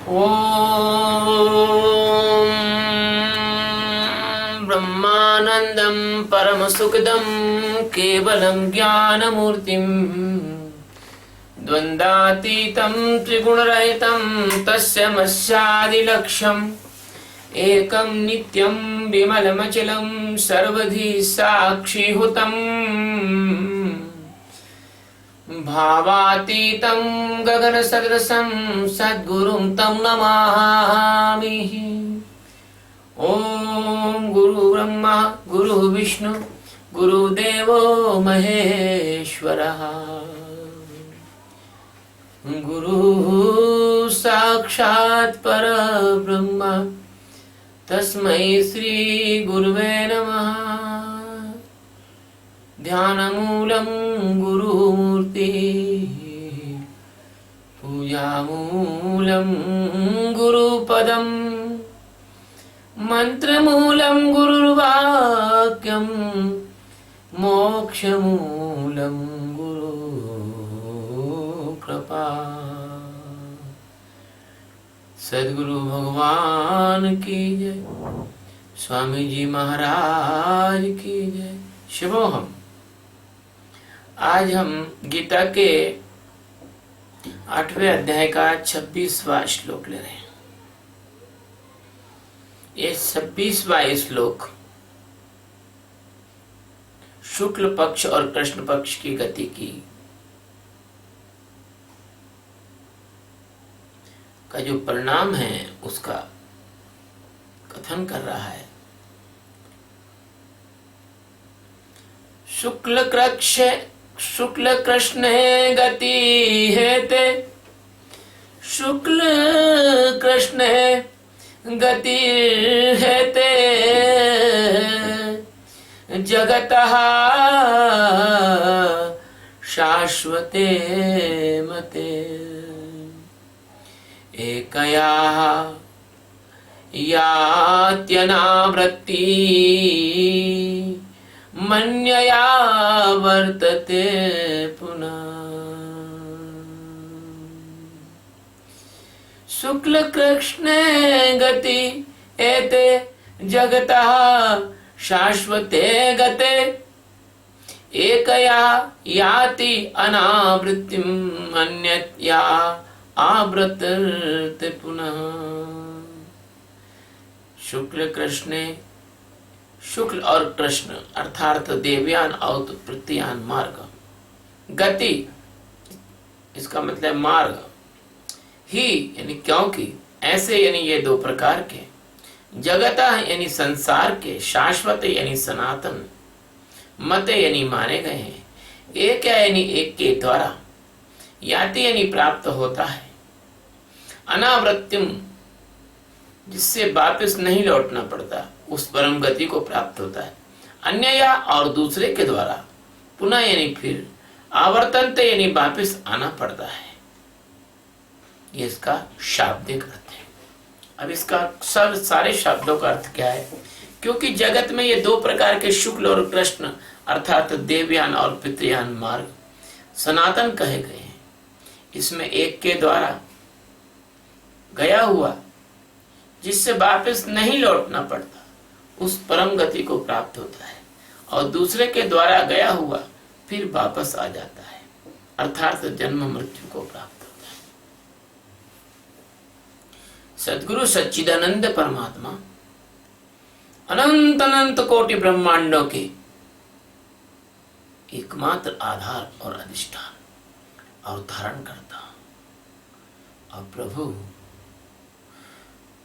ॐ ब्रह्मानन्दं परमसुखदं केवलं ज्ञानमूर्तिं द्वन्द्वातीतं त्रिगुणरहितं तस्यमस्यादिलक्ष्यम् एकं नित्यं विमलमचलं सर्वधी साक्षिहुतं भावातीतं गगनसदृशं सद्गुरुं तं नमामि। ॐ गुरु ब्रह्मा गुरु विष्णु गुरुदेवो महेश्वरः गुरु साक्षात् परब्रह्म तस्मै श्री गुरुवे नमः। ध्यानमूलं गुरुमूर्ति पूजामूलं गुरुपदं मंत्रमूलं गुरुर्वाक्यं मोक्षमूलं गुरुकृपा। सद्गुरु भगवान की जय, स्वामी जी महाराज की जय। शिवोहम। आज हम गीता के 8वें अध्याय का 26वां श्लोक ले रहे हैं। ये 26वां श्लोक शुक्ल पक्ष और कृष्ण पक्ष की गति की का जो परिणाम है उसका कथन कर रहा है। शुक्ल कृष्ण गति हेते, शुक्ल कृष्ण गति हेते जगतः शाश्वते मते। एकया यात्यनावृत्ति मन्यया वर्तते पुनः। शुक्ल कृष्ण गति एते जगतः शाश्वते गते। एकया याति अनावृत्तिम् अन्यया आवृत्ते पुनः। शुक्ल कृष्ण, शुक्ल और कृष्ण अर्थात देवयान और प्रत्यान मार्ग। गति इसका मतलब मार्ग ही यानी क्योंकि ऐसे यानी ये दो प्रकार के। जगता यानी संसार के, शाश्वत यानी सनातन, मते यानी माने गए हैं, एक यानी एक के द्वारा, याति यानी प्राप्त होता है, अनावृत्तिम जिससे वापस नहीं लौटना पड़ता, उस परम गति को प्राप्त होता है। अन्यया और दूसरे के द्वारा, पुनः यानी फिर, आवर्तनत यानी वापस आना पड़ता है। ये इसका शाब्दिक अर्थ है। अब इसका सब सारे शब्दों का अर्थ क्या है? क्योंकि जगत में ये दो प्रकार के शुक्ल और कृष्ण अर्थात देवयान और पितृयान मार्ग सनातन कहे गए हैं। इसमें एक के द्वारा गया हुआ जिससे वापस नहीं लौटना पड़ता, उस परम गति को प्राप्त होता है, और दूसरे के द्वारा गया हुआ फिर वापस आ जाता है, अर्थात जन्म मृत्यु को प्राप्त होता है। सद्गुरु सच्चिदानंद परमात्मा अनंत अनंत कोटि ब्रह्मांडों के एकमात्र आधार और अधिष्ठान और धारण करता और प्रभु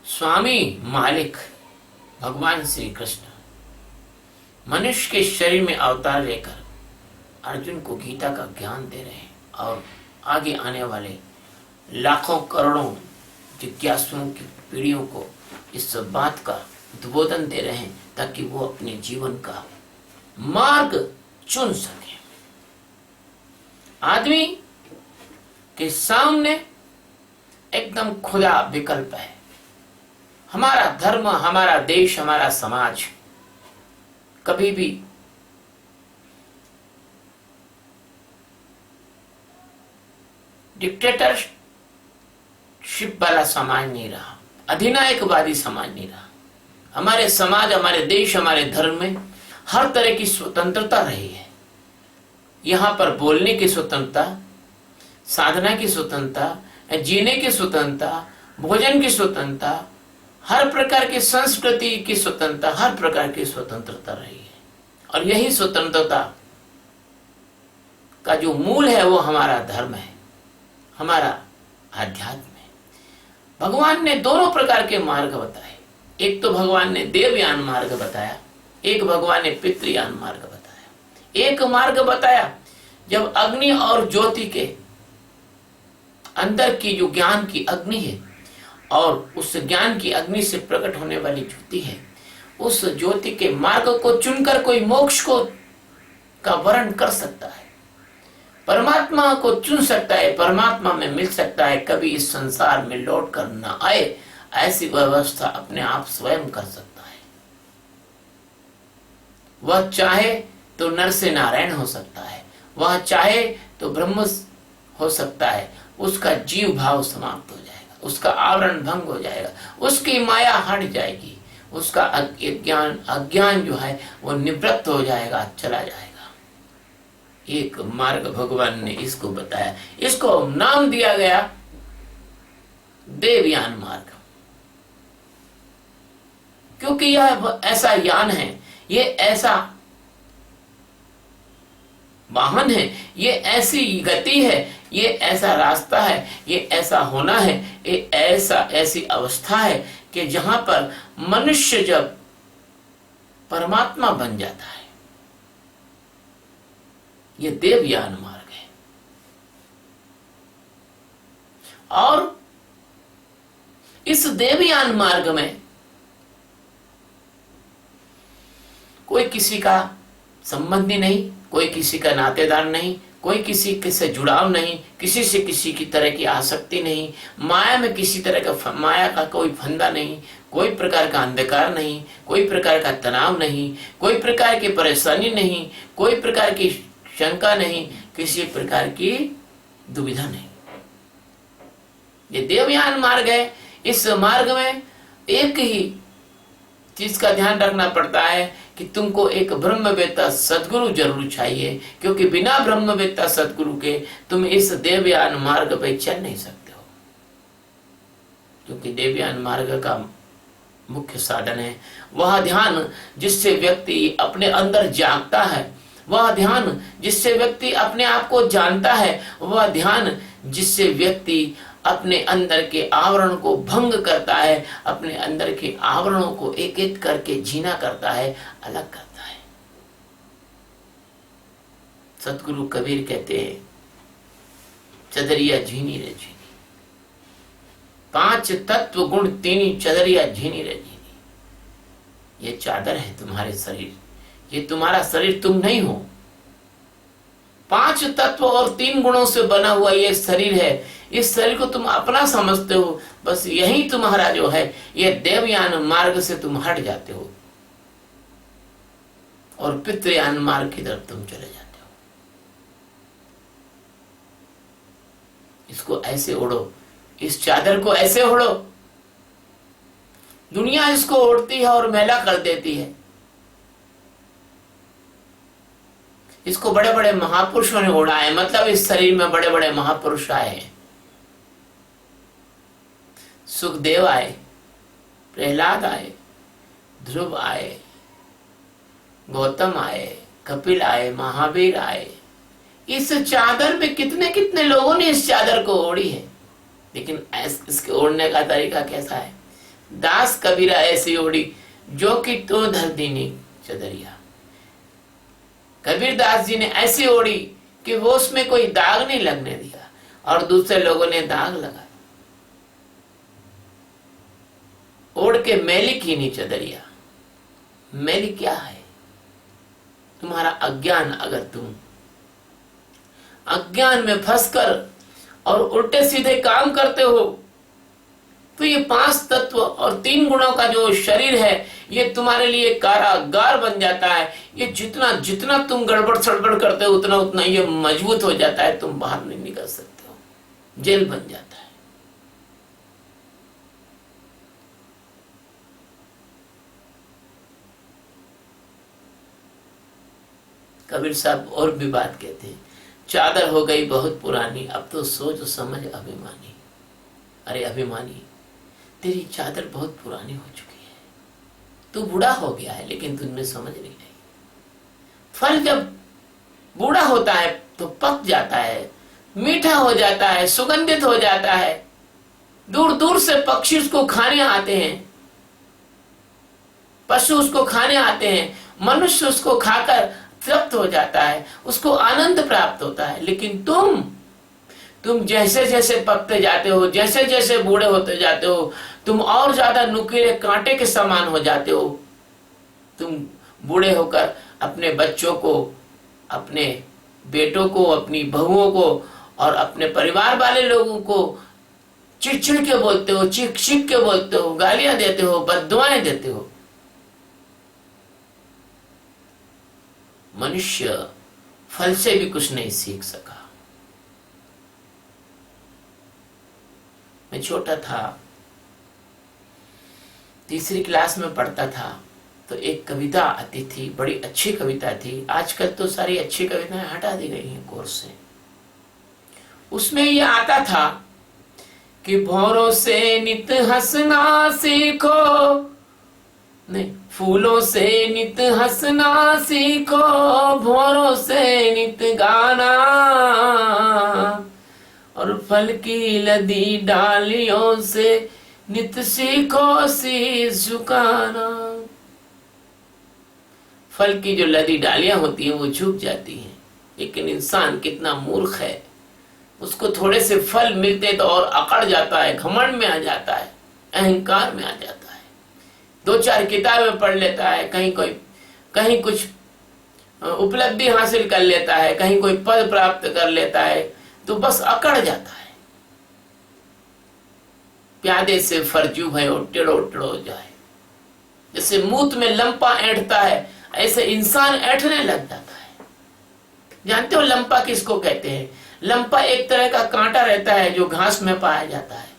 स्वामी मालिक भगवान श्री कृष्ण मनुष्य के शरीर में अवतार लेकर अर्जुन को गीता का ज्ञान दे रहे हैं और आगे आने वाले लाखों करोड़ों जिज्ञासुओं की पीढ़ियों को इस बात का उद्बोधन दे रहे हैं ताकि वो अपने जीवन का मार्ग चुन सके। आदमी के सामने एकदम खुला विकल्प है। हमारा धर्म, हमारा देश, हमारा समाज कभी भी डिक्टेटरशिप शिप वाला समाज नहीं रहा, अधिनायकवादी समाज नहीं रहा। हमारे समाज, हमारे देश, हमारे धर्म में हर तरह की स्वतंत्रता रही है। यहाँ पर बोलने की स्वतंत्रता, साधना की स्वतंत्रता, जीने की स्वतंत्रता, भोजन की स्वतंत्रता, हर प्रकार की संस्कृति की स्वतंत्रता, हर प्रकार की स्वतंत्रता रही है। और यही स्वतंत्रता का जो मूल है वो हमारा धर्म है, हमारा अध्यात्म है। भगवान ने दोनों प्रकार के मार्ग बताए। एक तो भगवान ने देवयान मार्ग बताया, एक भगवान ने पितृयान मार्ग बताया। एक मार्ग बताया जब अग्नि और ज्योति के अंदर की जो ज्ञान की अग्नि है और उस ज्ञान की अग्नि से प्रकट होने वाली ज्योति है, उस ज्योति के मार्ग को चुनकर कोई मोक्ष को का वर्ण कर सकता है, परमात्मा को चुन सकता है, परमात्मा में मिल सकता है, कभी इस संसार में लौट कर न आए, ऐसी व्यवस्था अपने आप स्वयं कर सकता है। वह चाहे तो नर से नारायण हो सकता है, वह चाहे तो ब्रह्म हो सकता है। उसका जीव भाव समाप्त हो जाएगा, उसका आवरण भंग हो जाएगा, उसकी माया हट जाएगी, उसका अज्ञान जो है वो निवृत्त हो जाएगा, चला जाएगा। एक मार्ग भगवान ने इसको बताया, इसको नाम दिया गया देवयान मार्ग, क्योंकि यह ऐसा यान है, ये ऐसा वाहन है, ये ऐसी गति है, ये ऐसा रास्ता है, ये ऐसा होना है, ये ऐसी अवस्था है कि जहां पर मनुष्य जब परमात्मा बन जाता है, ये देवयान मार्ग है। और इस देवयान मार्ग में कोई किसी का संबंधी नहीं, कोई किसी का नातेदार नहीं, कोई किसी से जुड़ाव नहीं, किसी से किसी की तरह की आसक्ति नहीं, माया में किसी तरह का माया का कोई फंदा नहीं, कोई प्रकार का अंधकार नहीं, कोई प्रकार का तनाव नहीं, कोई प्रकार की परेशानी नहीं, कोई प्रकार की शंका नहीं, किसी प्रकार की दुविधा नहीं। ये देवयान मार्ग है। इस मार्ग में एक ही चीज का ध्यान रखना पड़ता है कि तुमको एक ब्रह्मवेत्ता सदगुरु जरूर चाहिए, क्योंकि बिना ब्रह्मवेत्ता सदगुरु के तुम इस देवयान मार्ग पे चल नहीं सकते हो। क्योंकि देवयान मार्ग का मुख्य साधन है वह ध्यान जिससे व्यक्ति अपने अंदर जागता है, वह ध्यान जिससे व्यक्ति अपने आप को जानता है, वह ध्यान जिससे व्यक्ति अपने अंदर के आवरण को भंग करता है, अपने अंदर के आवरणों को एक एक करके जीना करता है, अलग करता है। सतगुरु कबीर कहते हैं, चदरिया झीनी रे झीनी, 5 तत्व गुण तीनी चदरिया झीनी रे झीनी। ये चादर है तुम्हारे शरीर, ये तुम्हारा शरीर तुम नहीं हो। 5 तत्व और 3 गुणों से बना हुआ ये शरीर है। इस शरीर को तुम अपना समझते हो, बस यही तुम्हारा जो है, ये देवयान मार्ग से तुम हट जाते हो और पितृयान मार्ग की तरफ तुम चले जाते हो। इसको ऐसे ओढ़ो, इस चादर को ऐसे ओढ़ो। दुनिया इसको ओढ़ती है और मैला कर देती है। इसको बड़े बड़े महापुरुषों ने ओढ़ा है, मतलब इस शरीर में बड़े बड़े महापुरुष आए हैं। सुखदेव आए, प्रहलाद आए, ध्रुव आए, गौतम आए, कपिल आए, महावीर आए। इस चादर पे कितने कितने लोगों ने इस चादर को ओढ़ी है, लेकिन इसके ओढ़ने का तरीका कैसा है? दास कबीरा ऐसी ओढ़ी जो कि तो धर दीनी चदरिया। कबीर दास जी ने ऐसी ओढ़ी कि वो उसमें कोई दाग नहीं लगने दिया, और दूसरे लोगों ने दाग लगा। ओढ़ के मैली की नहीं चदरिया। मैली क्या है? तुम्हारा अज्ञान। अगर तुम अज्ञान में फंसकर और उल्टे सीधे काम करते हो, तो ये 5 तत्व और 3 गुणों का जो शरीर है, ये तुम्हारे लिए कारागार बन जाता है। ये जितना जितना तुम गड़बड़ सड़बड़ करते हो, उतना उतना ये मजबूत हो जाता है, तुम बाहर नहीं निकल सकते हो, जेल बन जाता है। कबीर साहब और भी बात कहते हैं, चादर हो गई बहुत पुरानी, अब तो सोच समझ अभिमानी। अरे अभिमानी, तेरी चादर बहुत पुरानी हो चुकी है, तू बूढ़ा हो गया है, लेकिन तुझमें समझ नहीं आई। फल जब बूढ़ा होता है तो पक जाता है, मीठा हो जाता है, सुगंधित हो जाता है, दूर दूर से पक्षी उसको खाने आते हैं, पशु उसको खाने आते हैं, मनुष्य उसको खाकर तृप्त हो जाता है, उसको आनंद प्राप्त होता है। लेकिन तुम जैसे जैसे पकते जाते हो, जैसे जैसे बूढ़े होते जाते हो, तुम और ज्यादा नुकीले कांटे के समान हो जाते हो। तुम बूढ़े होकर अपने बच्चों को, अपने बेटों को, अपनी बहुओं को और अपने परिवार वाले लोगों को चिड़चिड़ के बोलते हो, चीख चीख के बोलते हो, गालियां देते हो, बद्दुआएं देते हो। मनुष्य फल से भी कुछ नहीं सीख सका। मैं छोटा था, तीसरी क्लास में पढ़ता था, तो एक कविता आती थी, बड़ी अच्छी कविता थी। आजकल तो सारी अच्छी कविताएं हटा दी गई हैं कोर्स से। उसमें यह आता था कि भौरों से नित हंसना सीखो, नहीं, फूलों से नित हंसना सीखो, भौरों से नित गाना, और फल की लदी डालियों से नित सीखो शीश झुकाना। फल की जो लदी डालियां होती हैं वो झुक जाती हैं, लेकिन इंसान कितना मूर्ख है, उसको थोड़े से फल मिलते तो और अकड़ जाता है, घमंड में आ जाता है, अहंकार में आ जाता है। दो चार किताबें पढ़ लेता है, कहीं कुछ उपलब्धि हासिल कर लेता है, कहीं कोई पद प्राप्त कर लेता है, तो बस अकड़ जाता है। प्यादे से फरजू भयो टेढ़ो टेढ़ो जाए, जैसे मूत में लंपा ऐंठता है, ऐसे इंसान ऐंठने लग जाता है। जानते हो लंपा किसको कहते हैं? लंपा एक तरह का कांटा रहता है जो घास में पाया जाता है।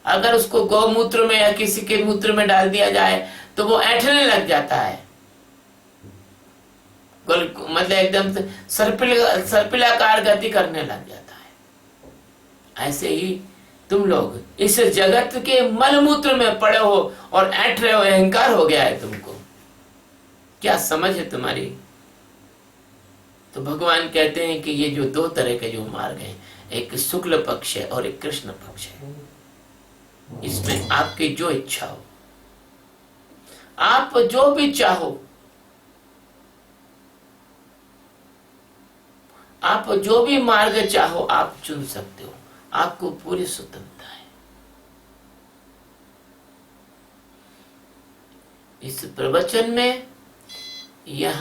अगर उसको गौमूत्र में या किसी के मूत्र में डाल दिया जाए तो वो ऐंठने लग जाता है, मतलब एकदम सर्पिलाकार गति करने लग जाता है। ऐसे ही तुम लोग इस जगत के मलमूत्र में पड़े हो और ऐंठ रहे हो, अहंकार हो गया है तुमको। क्या समझ है तुम्हारी? तो भगवान कहते हैं कि ये जो दो तरह के जो मार्ग हैं, एक शुक्ल पक्ष है और एक कृष्ण पक्ष है। इसमें आपकी जो इच्छा हो, आप जो भी चाहो, आप जो भी मार्ग चाहो आप चुन सकते हो, आपको पूरी स्वतंत्रता है। इस प्रवचन में यह